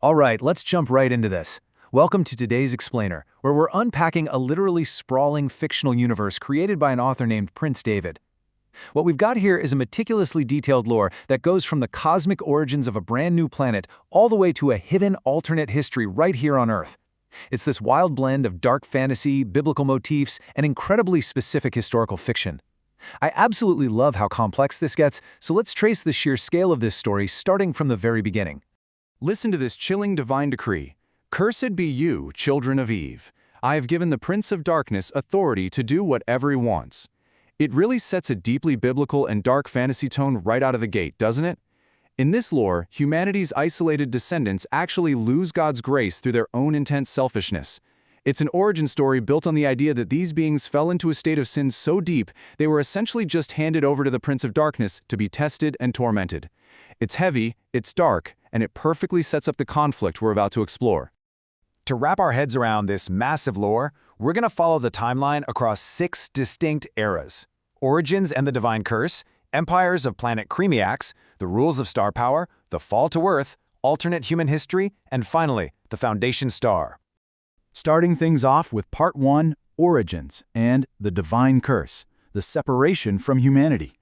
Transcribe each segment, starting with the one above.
All right, let's jump right into this. Welcome to today's Explainer, where we're unpacking a literally sprawling fictional universe created by an author named Prince David. What we've got here is a meticulously detailed lore that goes from the cosmic origins of a brand new planet all the way to a hidden alternate history right here on Earth. It's this wild blend of dark fantasy, biblical motifs, and incredibly specific historical fiction. I absolutely love how complex this gets, so let's trace the sheer scale of this story starting from the very beginning. Listen to this chilling divine decree. Cursed be you, children of Eve. I have given the Prince of Darkness authority to do whatever he wants. It really sets a deeply biblical and dark fantasy tone right out of the gate, doesn't it? In this lore, humanity's isolated descendants actually lose God's grace through their own intense selfishness. It's an origin story built on the idea that these beings fell into a state of sin so deep they were essentially just handed over to the Prince of Darkness to be tested and tormented. It's heavy, it's dark, and it perfectly sets up the conflict we're about to explore. To wrap our heads around this massive lore, we're going to follow the timeline across 6 distinct eras: Origins and the Divine Curse, Empires of Planet Krymax, the Rules of Star Power, the Fall to Earth, Alternate Human History, and finally, the Foundation Star. Starting things off with Part 1, Origins, and the Divine Curse, the separation from humanity.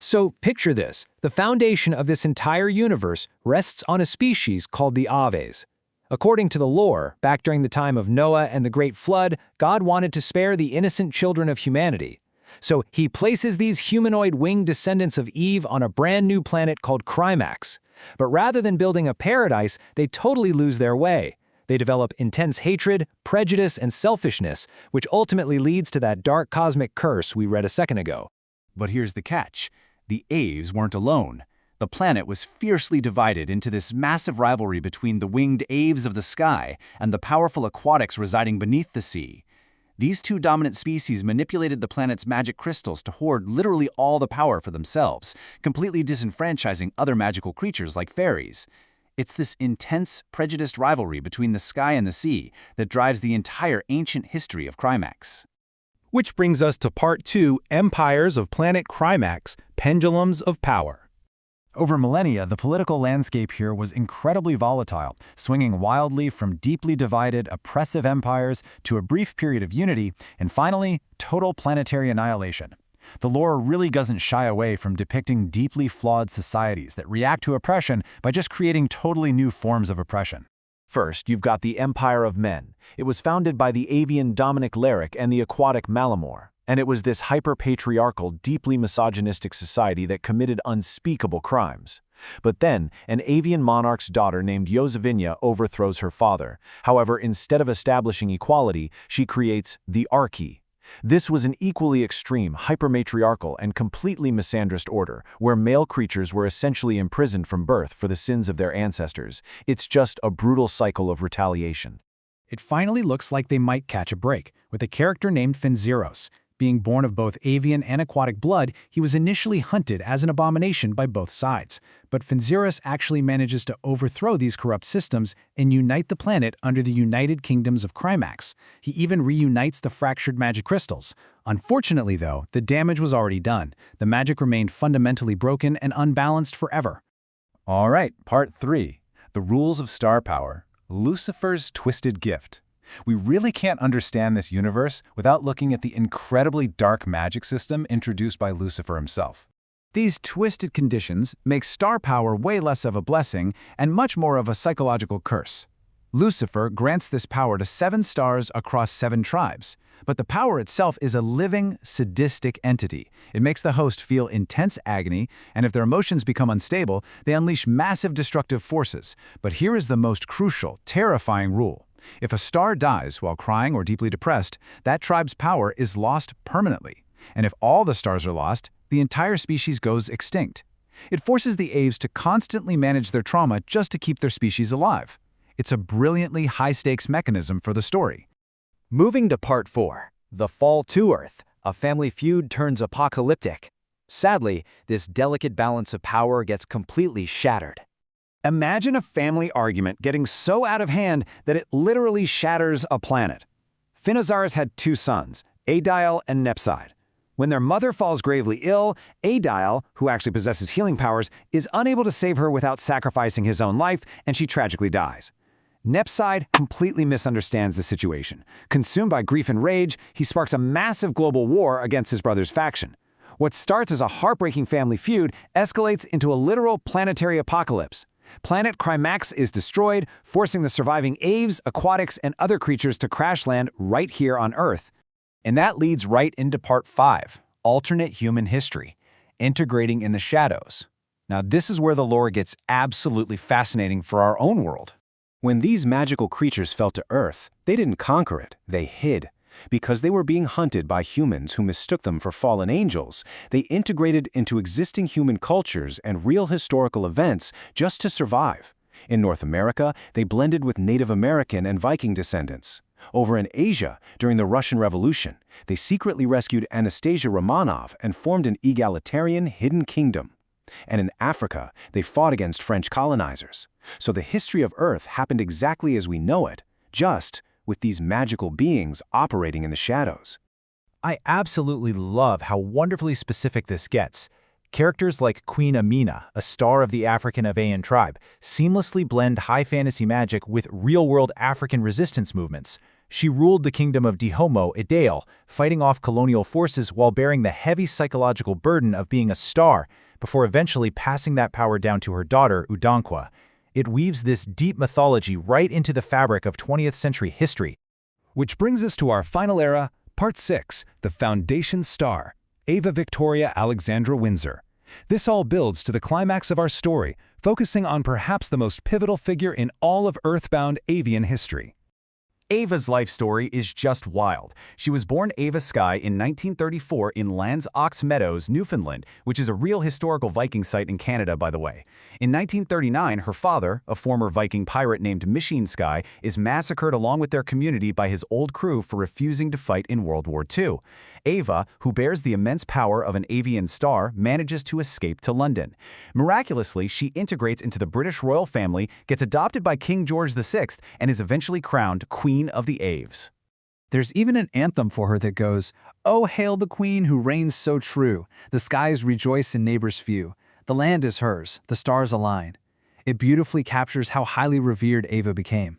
So picture this. The foundation of this entire universe rests on a species called the Aves. According to the lore, back during the time of Noah and the Great Flood, God wanted to spare the innocent children of humanity. So he places these humanoid winged descendants of Eve on a brand new planet called Krymax. But rather than building a paradise, they totally lose their way. They develop intense hatred, prejudice, and selfishness, which ultimately leads to that dark cosmic curse we read a second ago. But here's the catch. The Aves weren't alone. The planet was fiercely divided into this massive rivalry between the winged Aves of the sky and the powerful aquatics residing beneath the sea. These two dominant species manipulated the planet's magic crystals to hoard literally all the power for themselves, completely disenfranchising other magical creatures like fairies. It's this intense, prejudiced rivalry between the sky and the sea that drives the entire ancient history of Krymax. Which brings us to Part 2, Empires of Planet Krymax, Pendulums of Power. Over millennia, the political landscape here was incredibly volatile, swinging wildly from deeply divided, oppressive empires to a brief period of unity, and finally, total planetary annihilation. The lore really doesn't shy away from depicting deeply flawed societies that react to oppression by just creating totally new forms of oppression. First, you've got the Empire of Men. It was founded by the avian Dominic Lyric and the aquatic Malamor, and it was this hyper-patriarchal, deeply misogynistic society that committed unspeakable crimes. But then, an avian monarch's daughter named Yosevinia overthrows her father. However, instead of establishing equality, she creates the Archy. This was an equally extreme, hypermatriarchal, and completely misandrist order, where male creatures were essentially imprisoned from birth for the sins of their ancestors. It's just a brutal cycle of retaliation. It finally looks like they might catch a break, with a character named Finzeros. Being born of both avian and aquatic blood, he was initially hunted as an abomination by both sides. But Finzeros actually manages to overthrow these corrupt systems and unite the planet under the United Kingdoms of Krymax. He even reunites the fractured magic crystals. Unfortunately, though, the damage was already done. The magic remained fundamentally broken and unbalanced forever. All right, Part 3, the Rules of Star Power, Lucifer's Twisted Gift. We really can't understand this universe without looking at the incredibly dark magic system introduced by Lucifer himself. These twisted conditions make star power way less of a blessing and much more of a psychological curse. Lucifer grants this power to 7 stars across 7 tribes, but the power itself is a living, sadistic entity. It makes the host feel intense agony, and if their emotions become unstable, they unleash massive destructive forces. But here is the most crucial, terrifying rule. If a star dies while crying or deeply depressed, that tribe's power is lost permanently. And if all the stars are lost, the entire species goes extinct. It forces the Aves to constantly manage their trauma just to keep their species alive. It's a brilliantly high-stakes mechanism for the story. Moving to Part 4, The Fall to Earth, a family feud turns apocalyptic. Sadly, this delicate balance of power gets completely shattered. Imagine a family argument getting so out of hand that it literally shatters a planet. Finazarus had 2 sons, Adile and Nepside. When their mother falls gravely ill, Adile, who actually possesses healing powers, is unable to save her without sacrificing his own life, and she tragically dies. Nepside completely misunderstands the situation. Consumed by grief and rage, he sparks a massive global war against his brother's faction. What starts as a heartbreaking family feud escalates into a literal planetary apocalypse. Planet Krymax is destroyed, forcing the surviving Aves, aquatics, and other creatures to crash land right here on Earth. And that leads right into Part 5, Alternate Human History, Integrating in the Shadows. Now, this is where the lore gets absolutely fascinating for our own world. When these magical creatures fell to Earth, they didn't conquer it, they hid. Because they were being hunted by humans who mistook them for fallen angels, they integrated into existing human cultures and real historical events just to survive. In North America, they blended with Native American and Viking descendants. Over in Asia, during the Russian Revolution, they secretly rescued Anastasia Romanov and formed an egalitarian hidden kingdom. And in Africa, they fought against French colonizers. So the history of Earth happened exactly as we know it, just with these magical beings operating in the shadows. I absolutely love how wonderfully specific this gets. Characters like Queen Amina, a star of the African Avian tribe, seamlessly blend high fantasy magic with real-world African resistance movements. She ruled the kingdom of Dihomo Idale, fighting off colonial forces while bearing the heavy psychological burden of being a star, before eventually passing that power down to her daughter, Udankwa. It weaves this deep mythology right into the fabric of 20th century history. Which brings us to our final era, Part 6, The Foundation Star, Ava Victoria Alexandra Windsor. This all builds to the climax of our story, focusing on perhaps the most pivotal figure in all of Earthbound avian history. Ava's life story is just wild. She was born Ava Skye in 1934 in Land's Ox Meadows, Newfoundland, which is a real historical Viking site in Canada, by the way. In 1939, her father, a former Viking pirate named Machine Skye, is massacred along with their community by his old crew for refusing to fight in World War II. Ava, who bears the immense power of an avian star, manages to escape to London. Miraculously, she integrates into the British royal family, gets adopted by King George VI, and is eventually crowned Queen of the Aves. There's even an anthem for her that goes, "Oh, hail the queen who reigns so true. The skies rejoice in neighbors few. The land is hers, the stars align." It beautifully captures how highly revered Ava became.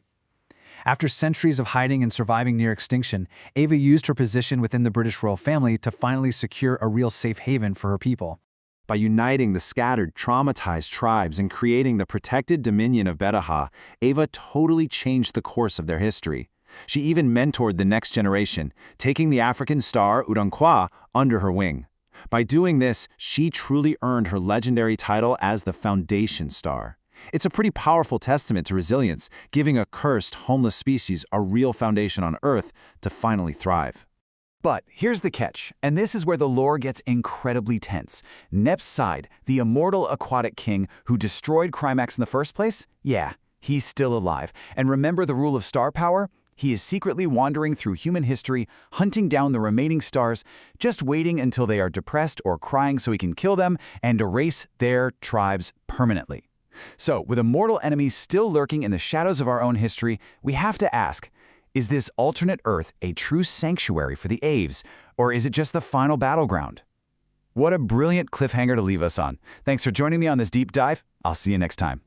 After centuries of hiding and surviving near extinction, Ava used her position within the British royal family to finally secure a real safe haven for her people. By uniting the scattered, traumatized tribes and creating the protected dominion of Betaha, Ava totally changed the course of their history. She even mentored the next generation, taking the African star Udankwa under her wing. By doing this, she truly earned her legendary title as the Foundation Star. It's a pretty powerful testament to resilience, giving a cursed, homeless species a real foundation on Earth to finally thrive. But here's the catch, and this is where the lore gets incredibly tense. Nepside, the immortal aquatic king who destroyed Krymax in the first place? Yeah, he's still alive. And remember the rule of star power? He is secretly wandering through human history, hunting down the remaining stars, just waiting until they are depressed or crying so he can kill them and erase their tribes permanently. So, with immortal enemies still lurking in the shadows of our own history, we have to ask, is this alternate Earth a true sanctuary for the Aves, or is it just the final battleground? What a brilliant cliffhanger to leave us on. Thanks for joining me on this deep dive. I'll see you next time.